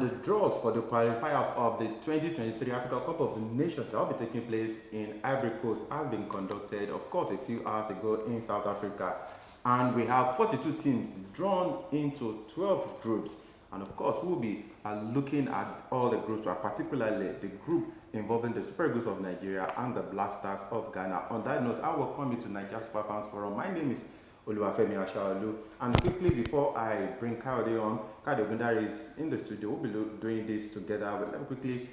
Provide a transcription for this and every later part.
And the draws for the qualifiers of the 2023 Africa Cup of Nations that will be taking place in Ivory Coast has been conducted, of course, a few hours ago in South Africa. And we have 42 teams drawn into 12 groups. And of course, we'll be looking at all the groups, particularly the group involving the Super Eagles of Nigeria and the Black Stars of Ghana. On that note, I welcome you to Nigeria Super Fans Forum. My name is Oluwafemi Ashaolu. And quickly, before I bring Kayode on, Kayode Ogundare is in the studio. We'll be doing this together. But let me quickly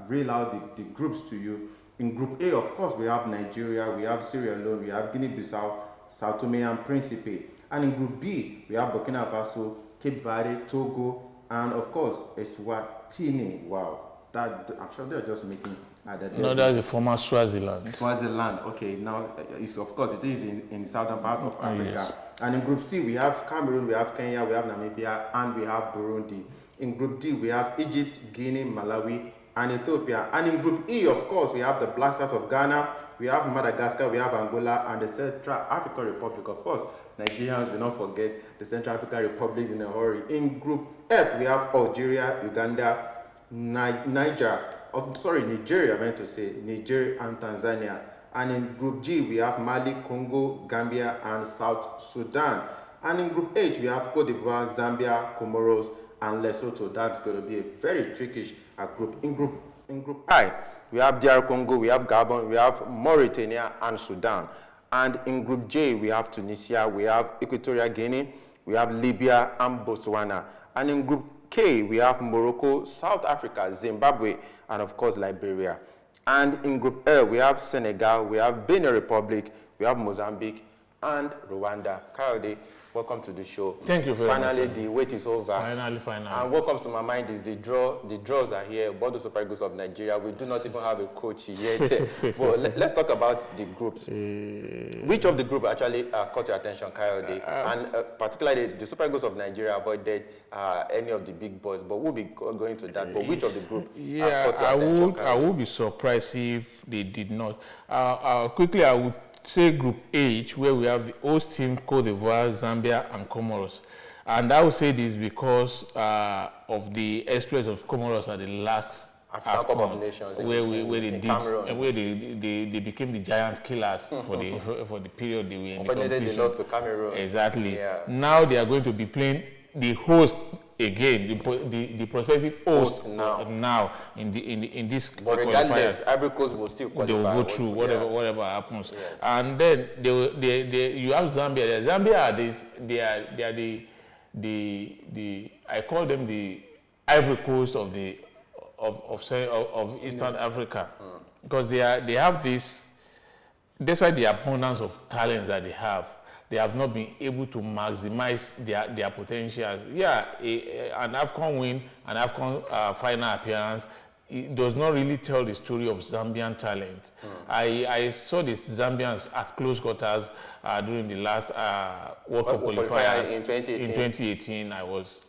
reel out the groups to you. In Group A, of course, we have Nigeria, we have Sierra Leone, we have Guinea-Bissau, Sao Tomé and Principe. And in Group B, we have Burkina Faso, Cape Verde, Togo, and of course, Eswatini. Wow, that I'm sure they're just making. No, that's the former Swaziland. Swaziland, okay. Now, of course, it is in the southern part of Africa. Yes. And in Group C, we have Cameroon, we have Kenya, we have Namibia, and we have Burundi. In Group D, we have Egypt, Guinea, Malawi, and Ethiopia. And in Group E, of course, we have the Black Stars of Ghana, we have Madagascar, we have Angola, and the Central African Republic. Of course, Nigerians will not forget the Central African Republic in a hurry. In Group F, we have Algeria, Uganda, Nigeria, I meant to say, Niger and Tanzania. And in Group G, we have Mali, Congo, Gambia, and South Sudan. And in Group H, we have Cote d'Ivoire, Zambia, Comoros, and Lesotho. That's going to be a very trickish group. In Group I, we have DR Congo, we have Gabon, we have Mauritania, and Sudan. And in Group J, we have Tunisia, we have Equatorial Guinea, we have Libya, and Botswana. And in Group K, we have Morocco, South Africa, Zimbabwe, and of course, Liberia. And in Group L, we have Senegal, we have Benin Republic, we have Mozambique, and Rwanda. Kayode, welcome to the show. Thank you very much. Finally, the wait is over. Finally. And what comes to my mind is the draws are here. Both the Super Eagles of Nigeria. We do not even have a coach yet. Well, let's talk about the groups. Which of the group actually caught your attention, Kayode? And particularly, the Super Eagles of Nigeria avoided any of the big boys, but we'll be going to that. But which of the group caught your attention, Kayode? I would be surprised if they did not. Quickly, I would say Group H, where we have the host team, Cote d'Ivoire, Zambia, and Comoros. And I would say this because of the exploits of Comoros at the last African Cup of Nations, where they became the giant killers for the period they were in the competition. They lost to Cameroon. Exactly. Yeah. Now they are going to be playing the host again, the prospective host now in this. But regardless, Ivory Coast will still qualify. They will go through whatever happens. Yes. And then you have Zambia. Zambia are the I call them the Ivory Coast of Eastern Africa, because they have this. Despite the abundance of talents that they have not been able to maximize their potentials. Yeah, an AFCON win, an AFCON final appearance, it does not really tell the story of Zambian talent. I saw the Zambians at close quarters during the last World Cup qualifiers in 2018. In 2018, I was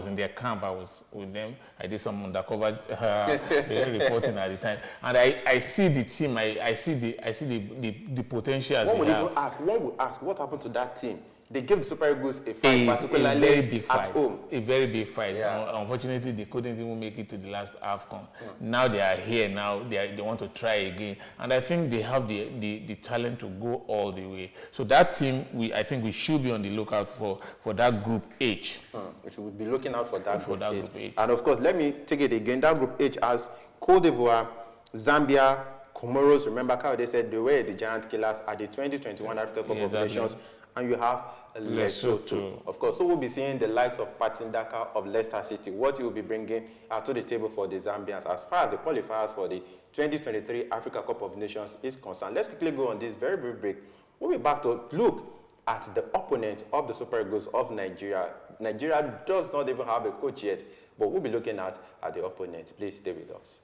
in their camp. I was with them. I did some undercover reporting at the time, and I see the team. I see the potential. One would ask, what happened to that team? They gave the Super Eagles a fight, particularly at home. A very big fight. Yeah. Unfortunately, they couldn't even make it to the last AFCON. Now they are here. Now they want to try again, and I think they have the talent to go all the way. So that team, I think we should be on the lookout for that Group H. We should be looking out for that Group H. And of course, let me take it again. That Group H has Cote d'Ivoire, Zambia, Comoros. Remember, Kayode said they were the giant killers at the 2021 Africa Cup of Nations. And you have Lesotho, of course. So we'll be seeing the likes of Patson Daka of Leicester City, what he will be bringing to the table for the Zambians as far as the qualifiers for the 2023 Africa Cup of Nations is concerned. Let's quickly go on this very brief break. We'll be back to look at the opponent of the Super Eagles of Nigeria. Nigeria does not even have a coach yet, but we'll be looking at the opponent. Please stay with us.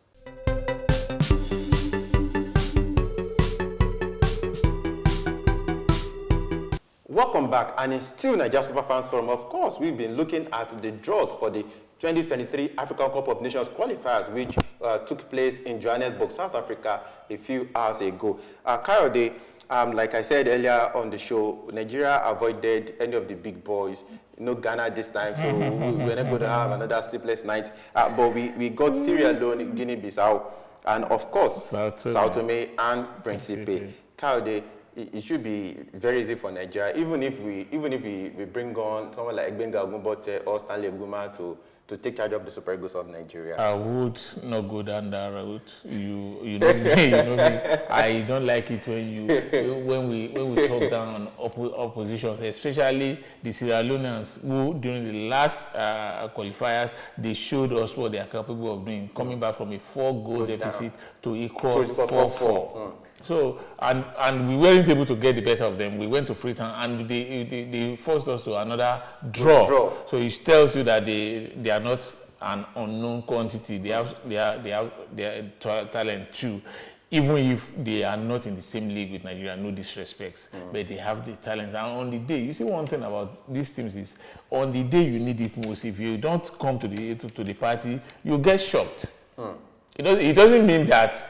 Welcome back, and it's still Nigeria Super Fans Forum. Of course, we've been looking at the draws for the 2023 African Cup of Nations qualifiers, which took place in Johannesburg, South Africa, a few hours ago. Kayode, like I said earlier on the show, Nigeria avoided any of the big boys. Ghana this time, so we're not going to have another sleepless night. But we got Sierra Leone, Guinea-Bissau, and of course, Sao Tomé and Principe. Kaude, it should be very easy for Nigeria, even if we bring on someone like Egbenga Ogunbote or Stanley Eguma to take charge of the Super Eagles of Nigeria. I would not go down that route. You know me, you know me. I don't like it when we talk down on oppositions, especially the Sierra Leoneans, who during the last qualifiers they showed us what they are capable of doing, coming back from a 4-goal deficit to equal 4-4. So, and we weren't able to get the better of them. We went to Freetown and they forced us to another draw. So it tells you that they are not an unknown quantity. They have talent too, even if they are not in the same league with Nigeria. No disrespects, but they have the talent. And on the day, you see, one thing about these teams is on the day you need it most. If you don't come to the party, you get shocked. It doesn't mean that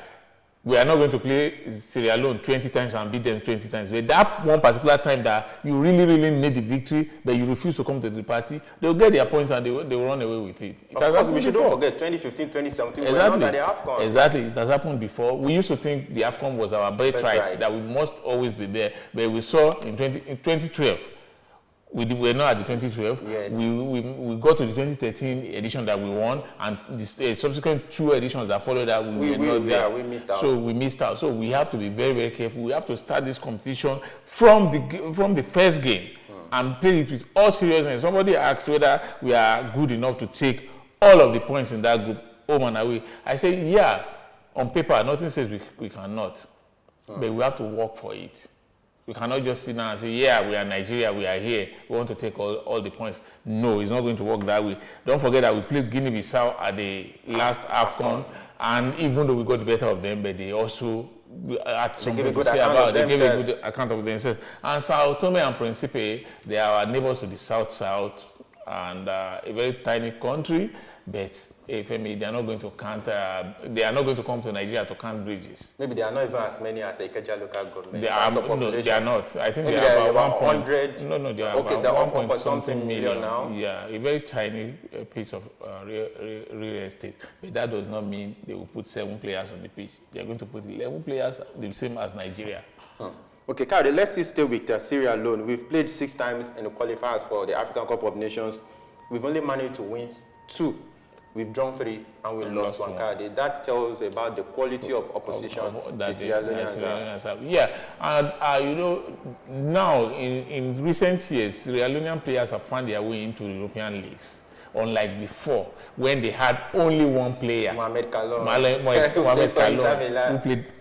we are not going to play Sierra Leone 20 times and beat them 20 times. But that one particular time that you really, really need the victory, but you refuse to come to the party, they'll get their points and they will run away with it. Of course, we shouldn't forget 2015, 2017, we were not at the AFCON. Exactly, it has happened before. We used to think the AFCON was our birthright, that we must always be there. But we saw in 2012, we were not at the 2012. Yes. We got to the 2013 edition that we won, and the subsequent 2 editions that followed that we were not there. Yeah, we missed out. So we missed out. So we have to be very, very careful. We have to start this competition from the first game and play it with all seriousness. Somebody asked whether we are good enough to take all of the points in that group home and away. I say, yeah, on paper, nothing says we cannot, but we have to work for it. We cannot just sit down and say, yeah, we are Nigeria, we are here, we want to take all the points. No, it's not going to work that way. Don't forget that we played Guinea-Bissau at the last AFCON, and even though we got the better of them, but they also had something to say about it. They gave a good account of themselves. And Sao Tomé and Principe, they are our neighbors to the south, and a very tiny country. But Femi, they are not going to they are not going to come to Nigeria to count bridges. Maybe they are not even as many as Ikeja local government. They are not. I think they are about 100. No, they are about 1 point something million now. Yeah, a very tiny piece of real estate. But that does not mean they will put 7 players on the pitch. They are going to put 11 players, the same as Nigeria. Okay, Kyle, let's stay with Sierra Leone. We've played 6 times in the qualifiers for the African Cup of Nations. We've only managed to win 2. We've drawn 3 and we lost 1 card. That tells about the quality of opposition the Sierra Leoneans have. Yeah, and now in recent years, Sierra Leonean players have found their way into European leagues. Unlike before, when they had only 1 player, Mohamed Kalon, who played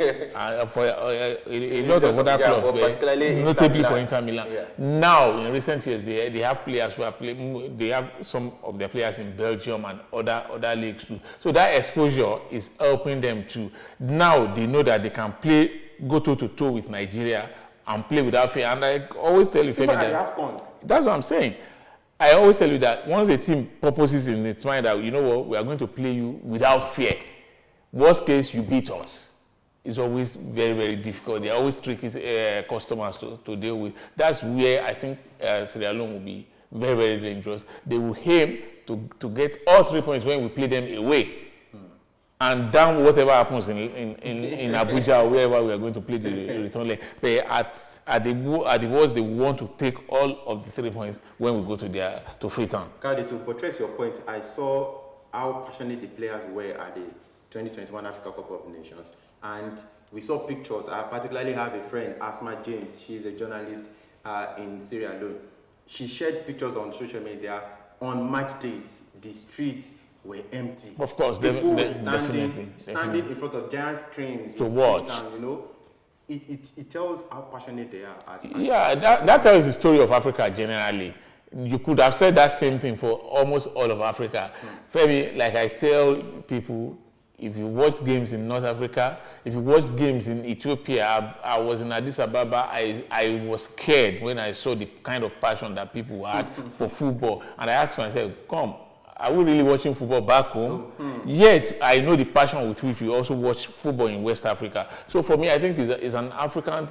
for a lot of other clubs, notably for Inter Milan. Yeah. Now, in recent years, they have players who are playing. They have some of their players in Belgium and other leagues too. So that exposure is helping them too. Now they know that they can go toe to toe with Nigeria and play without fear. And I always tell you, Femi, that's what I'm saying. I always tell you that once a team purposes in its mind that, you know what, we are going to play you without fear. Worst case, you beat us. It's always very, very difficult. They're always tricky customers to deal with. That's where I think Sierra Leone will be very, very dangerous. They will aim to get all 3 points when we play them away. And down whatever happens in Abuja or wherever we are going to play the return leg. But at the worst, they want to take all of the 3 points when we go to Freetown. Kade, to portray your point, I saw how passionate the players were at the 2021 Africa Cup of Nations, and we saw pictures. I particularly have a friend, Asma James. She's a journalist in Sierra Leone. She shared pictures on social media on match days. The streets were empty. Of course, people were definitely standing in front of giant screens to watch. It tells how passionate they are. That tells the story of Africa generally. You could have said that same thing for almost all of Africa. Femi, like I tell people, if you watch games in North Africa, if you watch games in Ethiopia, I was in Addis Ababa, I was scared when I saw the kind of passion that people had for football. And I asked myself, are we really watching football back home? Yet, I know the passion with which we also watch football in West Africa. So for me, I think it's an African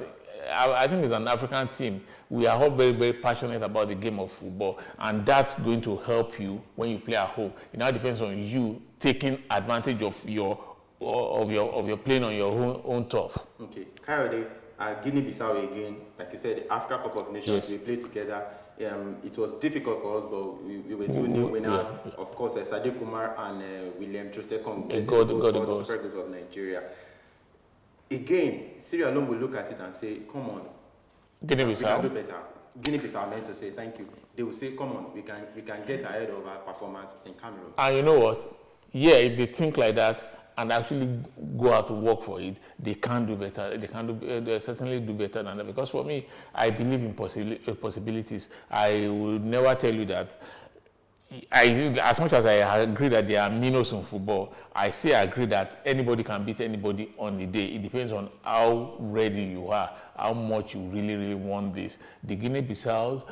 I think it's an African team. We are all very, very passionate about the game of football, and that's going to help you when you play at home. It now depends on you taking advantage of your playing on your own turf. Okay, Kayode, Guinea-Bissau again, like you said, the Africa Cup of Nations, Yes. we played together. It was difficult for us, but we were 2-0 winners. Yeah. Of course, Sadiq Kumar and William Trostekong got goals the for the goals. Super Eagles of Nigeria. Again, Sierra Leone will look at it and say, come on, we can do Guinea-Bissau. better. Guinea-Bissau meant to say thank you. They will say, come on, we can get ahead of our performance in Cameroon. And you know what? Yeah, if they think like that and actually go out to work for it, they can do better. They certainly do better than that. Because for me, I believe in possibilities. I will never tell you that. As much as I agree that there are minnows in football, I still agree that anybody can beat anybody on the day. It depends on how ready you are, how much you really, really want this. The Guinea-Bissau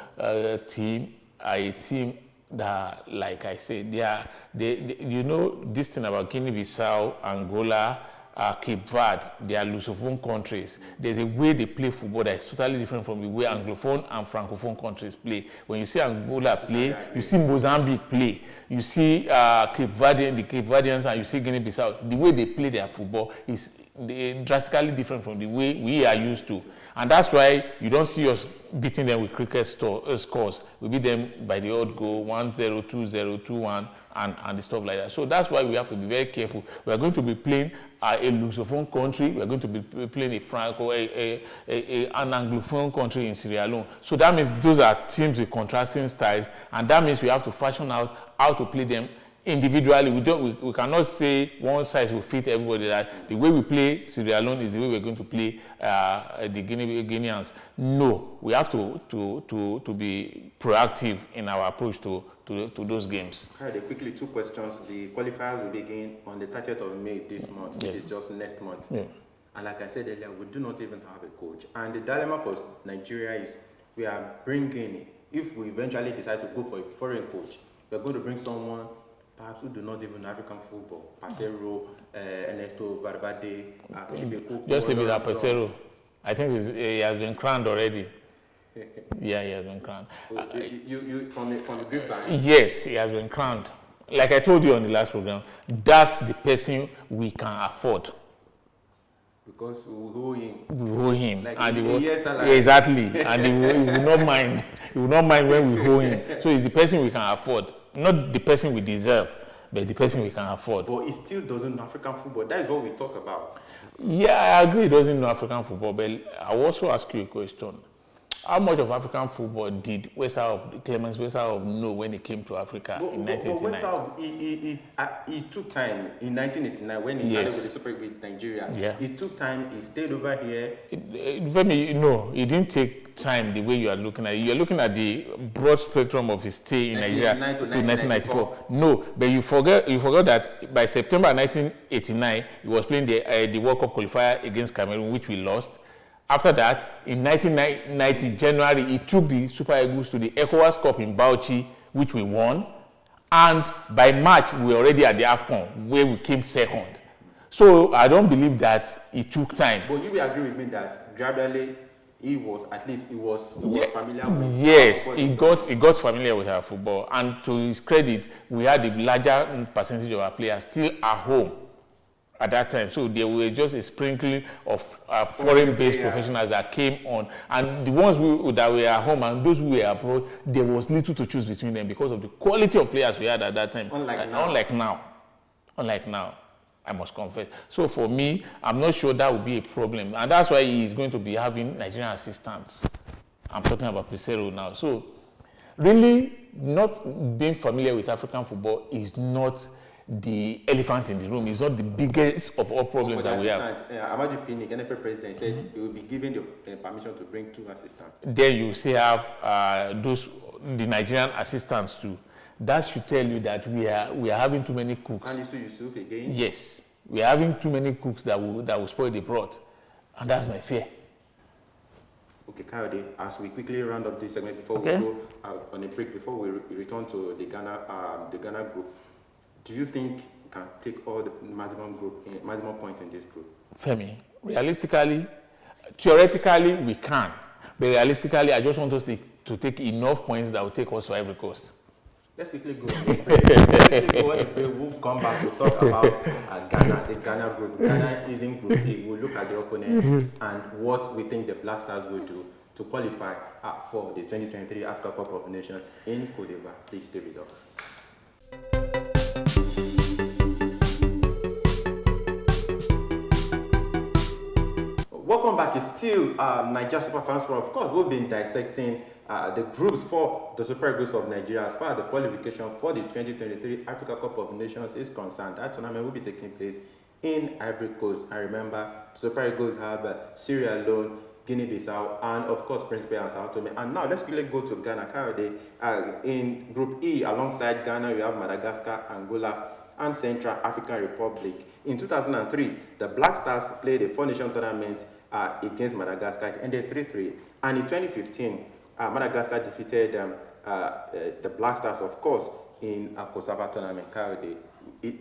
team are a team that, like I said, you know this thing about Guinea-Bissau, Angola, Cape Verde, they are Lusophone countries. There's a way they play football that is totally different from the way Anglophone and Francophone countries play. When you see Angola play, you see Mozambique play, you see the Cape Verdeans, and you see Guinea-Bissau. The way they play their football is drastically different from the way we are used to. And that's why you don't see us beating them with cricket scores. We beat them by the odd goal, 1-0, 2-0, 2-1, and the stuff like that. So that's why we have to be very careful. We are going to be playing a Lusophone country. We are going to be playing an Anglophone country in Sierra Leone. So that means those are teams with contrasting styles, and that means we have to fashion out how to play them individually. We cannot say one size will fit everybody, that the way we play Sierra Leone is the way we're going to play the Guineans. No, we have to be proactive in our approach to those games. Right, quickly, 2 questions. The qualifiers will begin on the 30th of May this month, which is just next month. Yeah. And like I said earlier, we do not even have a coach. And the dilemma for Nigeria is we are bringing, if we eventually decide to go for a foreign coach, we're going to bring someone perhaps who do not even African football. Pasero, Ernesto Valverde, Felipe Coupe. Just leave it at Pasero. I think he has been crowned already. Yeah, he has been crowned. You from the grapevine? Yes, he has been crowned. Like I told you on the last program, that's the person we can afford. Because we owe him. We owe him. Like and exactly. And he will not mind. He will not mind when we owe him. So it's the person we can afford. Not the person we deserve, but the person we can afford. But he still doesn't know African football. That is what we talk about. Yeah, I agree he doesn't know African football, but I will also ask you a question. How much of African football did Clemens Westerhoff know when he came to Africa in 1989? He took time in 1989 when he started with the Super League with Nigeria. Yeah. He took time, he stayed over here. No, he didn't take time the way you are looking at it. You are looking at the broad spectrum of his stay in Nigeria to 1994. No, but you forgot that by September 1989, he was playing the World Cup qualifier against Cameroon, which we lost. After that, in 1990 January, he took the Super Eagles to the ECOWAS Cup in Bauchi, which we won. And by March, we were already at the AFCON, where we came second. So I don't believe that it took time. But you will agree with me that gradually he was familiar with. Yes, he got familiar with our football. And to his credit, we had the larger percentage of our players still at home at that time. So there were just a sprinkling of foreign-based professionals that came on. And the ones that were at home and those who were abroad, there was little to choose between them because of the quality of players we had at that time. Unlike now, I must confess. So for me, I'm not sure that would be a problem. And that's why he is going to be having Nigerian assistants. I'm talking about Pesero now. So really, not being familiar with African football is not the elephant in the room. Is not the biggest of all problems that we have. Amaju Pinnick, NFL president, said he will be given the permission to bring 2 assistants. Then you still have the Nigerian assistants too. That should tell you that we are having too many cooks. Salisu Yusuf again? Yes, we are having too many cooks that will spoil the broth, and that's my fear. Okay, Kayode, as we quickly round up this segment before we go on a break, before we return to the Ghana group, do you think we can take all the maximum points in this group? Femi, realistically, Theoretically, we can, but realistically, I just want us to take enough points that will take us to Ivory Coast. Let's quickly go. We'll come back to talk about Ghana, the Ghana group. Ghana is in Group A. We'll look at the opponent and what we think the Black Stars will do to qualify for the 2023 Africa Cup of Nations in Cote d'Ivoire. Please stay with us. Welcome back. It's still Nigeria Super Fans Forum. Of course, we've been dissecting the groups for the Super Eagles of Nigeria as far as the qualification for the 2023 Africa Cup of Nations is concerned. That tournament will be taking place in Ivory Coast. And remember, Super Eagles have Sierra Leone, Guinea-Bissau, and of course Principe and Tomé. And now let's quickly go to Ghana. In Group E, alongside Ghana, we have Madagascar, Angola, and Central African Republic. In 2003, the Black Stars played a 4-nation tournament against Madagascar. It ended 3-3. And in 2015, Madagascar defeated the Black Stars, of course, in a Kosava tournament.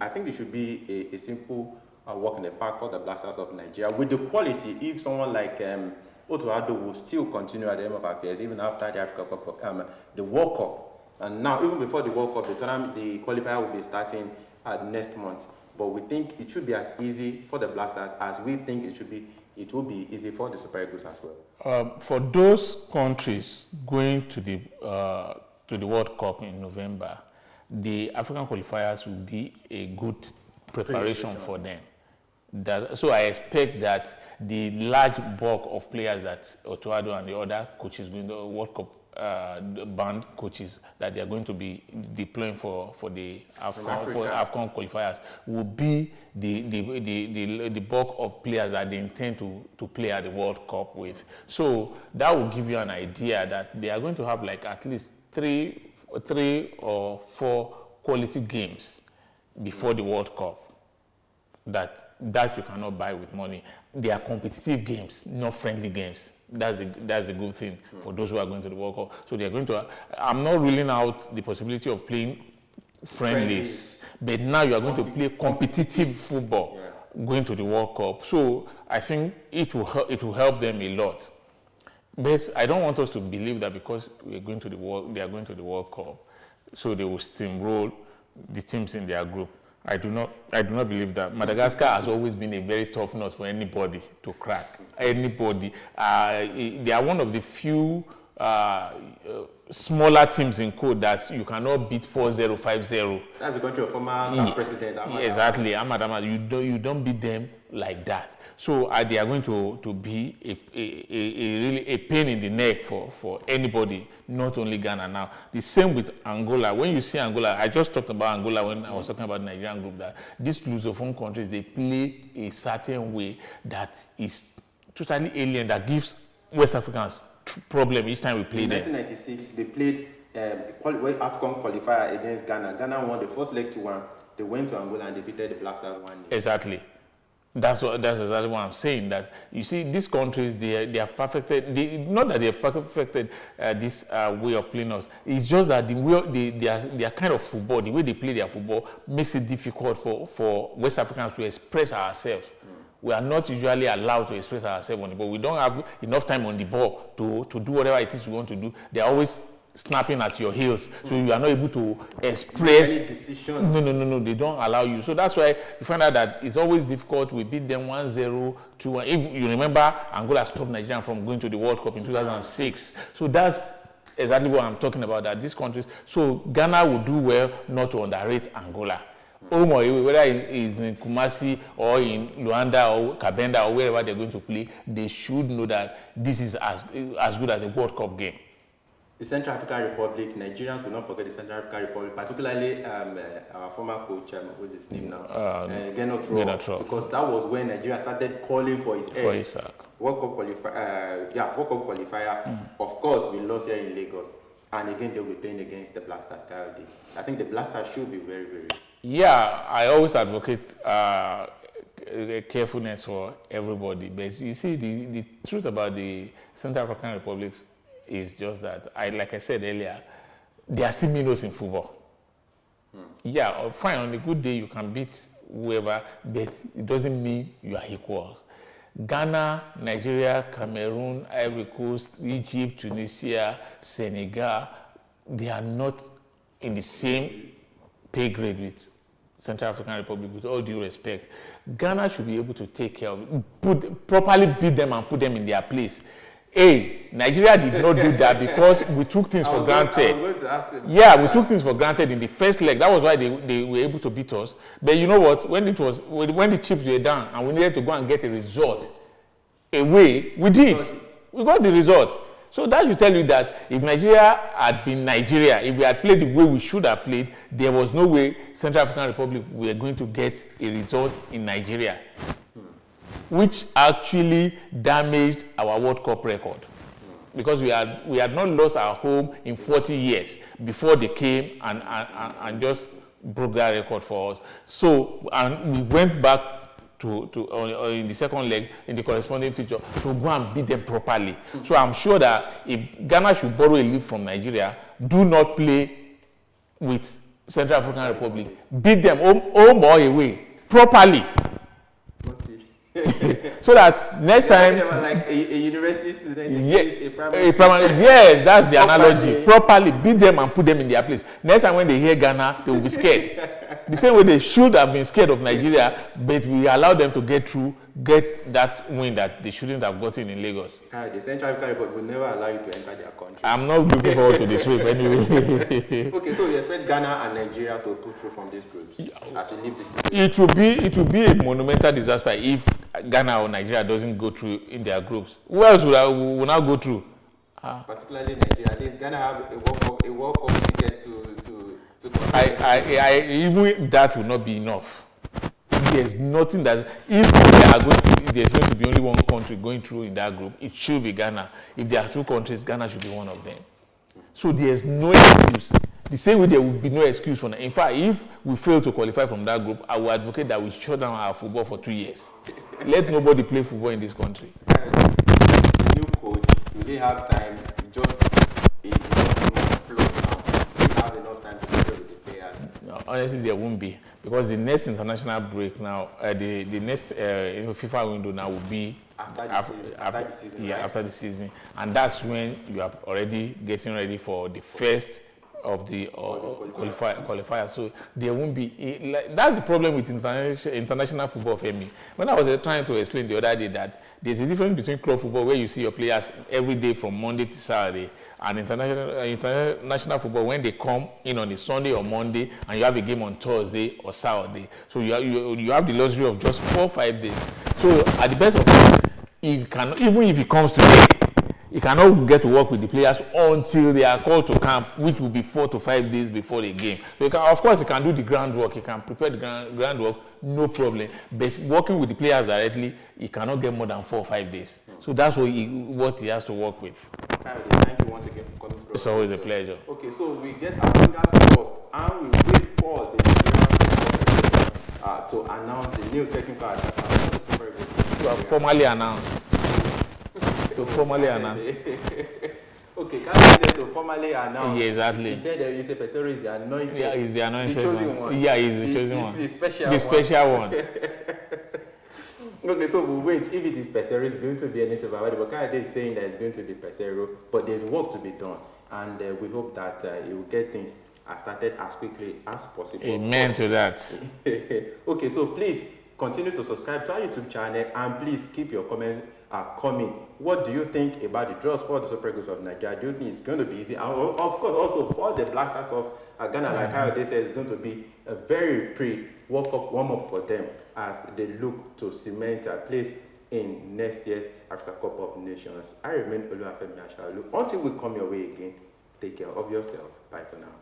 I think it should be a simple walk in the park for the Black Stars of Nigeria. With the quality, if someone like Otoado will still continue at the end of affairs, even after the Africa Cup, the World Cup. And now, even before the World Cup, the tournament, the qualifier will be starting next month. But we think it should be as easy for the Black Stars as we think it should be. It will be easy for the Super Eagles as well. For those countries going to the World Cup in November, the African qualifiers will be a good preparation for them. So I expect that the large bulk of players that Otoado and the other coaches going to the World Cup band coaches that they are going to be deploying for the AFCON qualifiers will be the bulk of players that they intend to play at the World Cup with. So that will give you an idea that they are going to have like at least three or four quality games before the World Cup that you cannot buy with money. They are competitive games, not friendly games. That's a good thing for those who are going to the World Cup. So they are going to. I'm not ruling out the possibility of playing friendlies, but now you are going to play competitive football going to the World Cup. So I think it will help them a lot. But I don't want us to believe that because they are going to the World Cup, so they will steamroll the teams in their group. I do not believe that. Madagascar has always been a very tough nut for anybody to crack. Anybody. They are one of the few smaller teams in Cote that you cannot beat 4-0, 5-0. That's the country of former president. Exactly. You don't beat them like that. So they are going to be really a pain in the neck for anybody, not only Ghana now. The same with Angola. When you see Angola, I just talked about Angola when I was talking about the Nigerian group, that these Lusophone countries, they play a certain way that is totally alien, that gives West Africans problem each time we play them. In 1996, they played AFCON qualifier against Ghana. Ghana won the first leg 2-1. They went to Angola and defeated the Black Stars 1-0. Exactly. That's exactly what I'm saying. That you see, these countries they have perfected. Not that they have perfected this way of playing us. It's just that the way their kind of football, the way they play their football, makes it difficult for West Africans to express ourselves. We are not usually allowed to express ourselves on the ball. We don't have enough time on the ball to do whatever it is we want to do. They are always snapping at your heels, so you are not able to express any decision. No, they don't allow you. So that's why you find out that it's always difficult. We beat them 1-0, 2-1. If you remember, Angola stopped Nigeria from going to the World Cup in 2006. So that's exactly what I'm talking about, that these countries. So Ghana will do well not to underrate Angola. Whether it's in Kumasi or in Luanda or Kabenda or wherever they're going to play, they should know that this is as good as a World Cup game. The Central African Republic, Nigerians will not forget the Central African Republic, particularly our former coach, what's his name now? Genotro. Because that was when Nigeria started calling for his head. World Cup qualifier. Of course, we lost here in Lagos. And again, they'll be playing against the Black Stars Coyote. I think the Black Stars should be very, very... Yeah, I always advocate carefulness for everybody. But you see, the truth about the Central African Republics is just that, like I said earlier, they are still minnows in football. Yeah, fine, on a good day you can beat whoever, but it doesn't mean you are equals. Ghana, Nigeria, Cameroon, Ivory Coast, Egypt, Tunisia, Senegal, they are not in the same pay grade with Central African Republic, with all due respect. Ghana should be able to take care of it, properly beat them and put them in their place. Nigeria did not do that because we took things for granted. Yeah, we took things for granted in the first leg. That was why they were able to beat us. But you know what? When the chips were down and we needed to go and get a result away, we did. We got the result. So that should tell you that if Nigeria had been Nigeria, if we had played the way we should have played, there was no way Central African Republic were going to get a result in Nigeria, which actually damaged our World Cup record. Because we had not lost our home in 40 years before they came and just broke that record for us. So, and we went back to in the second leg in the corresponding feature to go and beat them properly. So I'm sure that if Ghana should borrow a lead from Nigeria, do not play with Central African Republic. Beat them home or away properly. So that next time, like a university student, a primary yes, that's the analogy. Properly beat them and put them in their place. Next time when they hear Ghana, they will be scared. The same way they should have been scared of Nigeria, but we allowed them to get that win that they shouldn't have gotten in Lagos. The Central African Republic will never allow you to enter their country. I'm not looking forward to the trip anyway. Okay, so you expect Ghana and Nigeria to pull through from these groups as you leave this team? It will be a monumental disaster if Ghana or Nigeria doesn't go through in their groups. Who else will now go through? Particularly Nigeria. At least Ghana have a World Cup ticket to even that will not be enough. There's nothing that if there's going to be only one country going through in that group, it should be Ghana. If there are two countries, Ghana should be one of them. So there's no excuse. The same way there will be no excuse for that. In fact, if we fail to qualify from that group, I will advocate that we shut down our football for 2 years. Let nobody play football in this country. New coach, will they have time? Just enough plus now. Will they have enough time to play with the players? No, honestly, there won't be, because the next international break now, the next FIFA window now will be after the season. Yeah, right? After the season, and that's when you are already getting ready for the first of the qualifier. So there won't be that's the problem with international football for me. When I was trying to explain the other day that there's a difference between club football where you see your players every day from Monday to Saturday, and international football when they come in on a Sunday or Monday and you have a game on Thursday or Saturday. So you have the luxury of just 4 or 5 days. So at the best of times, even if he comes today, he cannot get to work with the players until they are called to camp, which will be 4 to 5 days before the game. So of course, he can do the groundwork. He can prepare the groundwork, no problem. But working with the players directly, he cannot get more than 4 or 5 days. So that's what he has to work with. Thank you once again for coming through. It's always a pleasure. Okay, so we get our fingers crossed, and we wait for the to announce the new technical advisor. Formally announced. To formally announce. Okay, can you say to formally announce? Yeah, exactly. He said that you say Pesero is the anointed. Yeah, he's the anointed the chosen one. Yeah, he's the chosen one. The special one. Okay, so we'll wait. If it is Pesero, it's going to be any survivor. But Kayode is saying that it's going to be Pesero, but there's work to be done, and we hope that he will get things started as quickly as possible. Amen to that. Okay, so please continue to subscribe to our YouTube channel, and please keep your comments coming. What do you think about the draws for the Super Eagles of Nigeria? Do you think it's going to be easy? And of course, also for the Black Stars of Ghana, like how they say, it's going to be a very pre-World Cup warm-up for them as they look to cement a place in next year's Africa Cup of Nations. I remain Oluwafemi Ashaolu. Until we come your way again, take care of yourself. Bye for now.